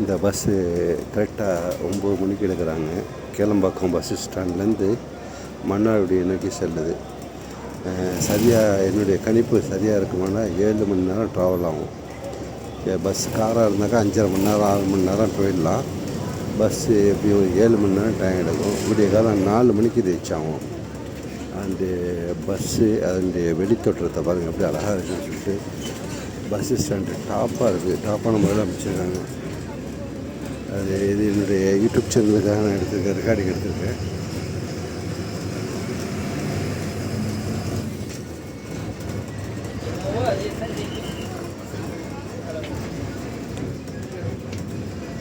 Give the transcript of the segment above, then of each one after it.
இந்த பஸ்ஸு கரெக்டாக 9 மணிக்கு எடுக்கிறாங்க. கேளம்பாக்கம் பஸ் ஸ்டாண்ட்லேருந்து மன்னார்குடி நோக்கி செல்லுது. சரியாக என்னுடைய கணிப்பு சரியாக இருக்குமானா 7 மணி நேரம் ட்ராவல் ஆகும். பஸ் காராக இருந்தாக்கா 5.5 மணி நேரம் 6 மணி நேரம் போயிடலாம். பஸ்ஸு எப்படியும் 7 மணி நேரம் டைம் எடுக்கும். விடிய காலம் 4 மணிக்கு ரீச் ஆகும். அந்த பஸ்ஸு அதனுடைய வெளித்தோற்றத்தை பாருங்கள் எப்படி அழகாக இருக்குன்னு சொல்லிட்டு. பஸ் ஸ்டாண்டு டாப்பாக இருக்குது, டாப்பான முறையில் அமைச்சிருக்காங்க. இது என்னுடைய யூடியூப் சேனலுக்காக நான் எடுத்திருக்கேன், ரெக்கார்டிங் எடுத்திருக்கேன்.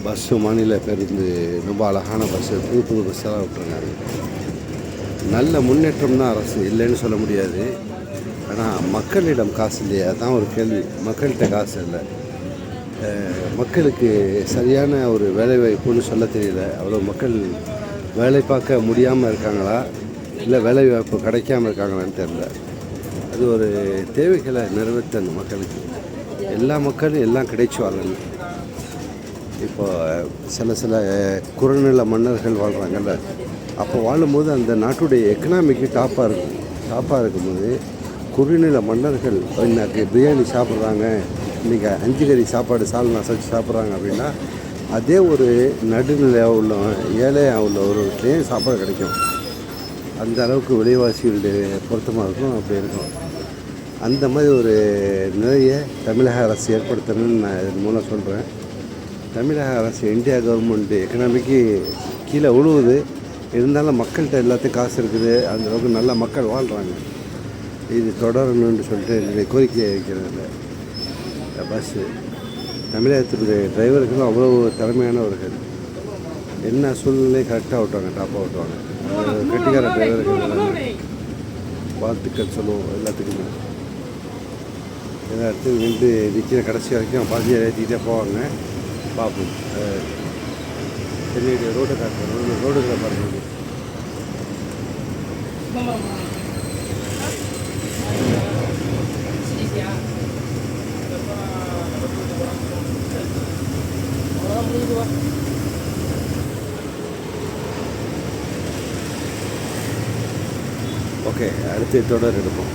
பஸ்ஸு மாநில பேருந்து ரொம்ப அழகான பஸ்ஸு, புது பஸ்ஸெல்லாம் விட்டுருக்காங்க. நல்ல முன்னேற்றம் தான் அரசு, இல்லைன்னு சொல்ல முடியாது. ஆனால் மக்களிடம் காசு இல்லையா தான் ஒரு கேள்வி. மக்கள்கிட்ட காசு இல்லை. மக்களுக்கு சரியான ஒரு வேலைவாய்ப்புன்னு சொல்ல தெரியல. அவ்வளோ மக்கள் வேலை பார்க்க முடியாமல் இருக்காங்களா, இல்லை வேலைவாய்ப்பு கிடைக்காமல் இருக்காங்களான்னு தெரியல. அது ஒரு தேவைகளை நிறைவேற்றணும் மக்களுக்கு. எல்லா மக்களும் எல்லாம் கிடைச்சுவாங்க. இப்போ சில குறுநில மன்னர்கள் வாழ்கிறாங்கல்ல, அப்போ வாழும்போது அந்த நாட்டுடைய எக்கனாமிக்கு டாப்பாக இருக்கும்போது குறுநில மன்னர்கள் இன்றைக்கி பிரியாணி சாப்பிட்றாங்க, இன்றைக்கி 5 கறி சாப்பாடு சால்னா சச்சு சாப்பிட்றாங்க அப்படின்னா, அதே ஒரு நடுநிலையாக உள்ள ஏழையாக உள்ள ஒரு வீட்லேயும் சாப்பாடு கிடைக்கும். அந்த அளவுக்கு விலைவாசிகளுடைய பொருத்தமாக இருக்கும். அப்படி இருக்கும். அந்த மாதிரி ஒரு நிலையை தமிழக அரசு ஏற்படுத்தணும்னு நான் இதன் மூலம் சொல்கிறேன். தமிழக அரசு, இந்தியா கவர்மெண்ட்டு எக்கனாமிக்கு கீழே உழுவுது. இருந்தாலும் மக்கள்கிட்ட எல்லாத்தையும் காசு இருக்குது. அந்த அளவுக்கு நல்ல மக்கள் வாழ்கிறாங்க. இது தொடரணும்னு சொல்லிட்டு என்னுடைய கோரிக்கையை வைக்கிறது. பஸ்ஸு தமிழகத்தினுடைய டிரைவர்களும் அவ்வளோ திறமையானவர்கள். என்ன சூழ்நிலை கரெக்டாக ஓட்டுவாங்க, டாப்பாக ஓட்டுவாங்க. கட்டிக்கார டிரைவர்கள் வாழ்த்துக்கள் சொல்லுவோம் எல்லாத்துக்குமே. எல்லா இடத்துலையும் நின்று நிற்கிற கடைசி வரைக்கும் பாதியாக ஏற்றிக்கிட்டே போவாங்க. பார்ப்போம். என்னுடைய ரோடு காட்டுறோம், ரோடுகளை பாருங்கள். ஓகே, அடுத்து தொடர் எடுப்போம்.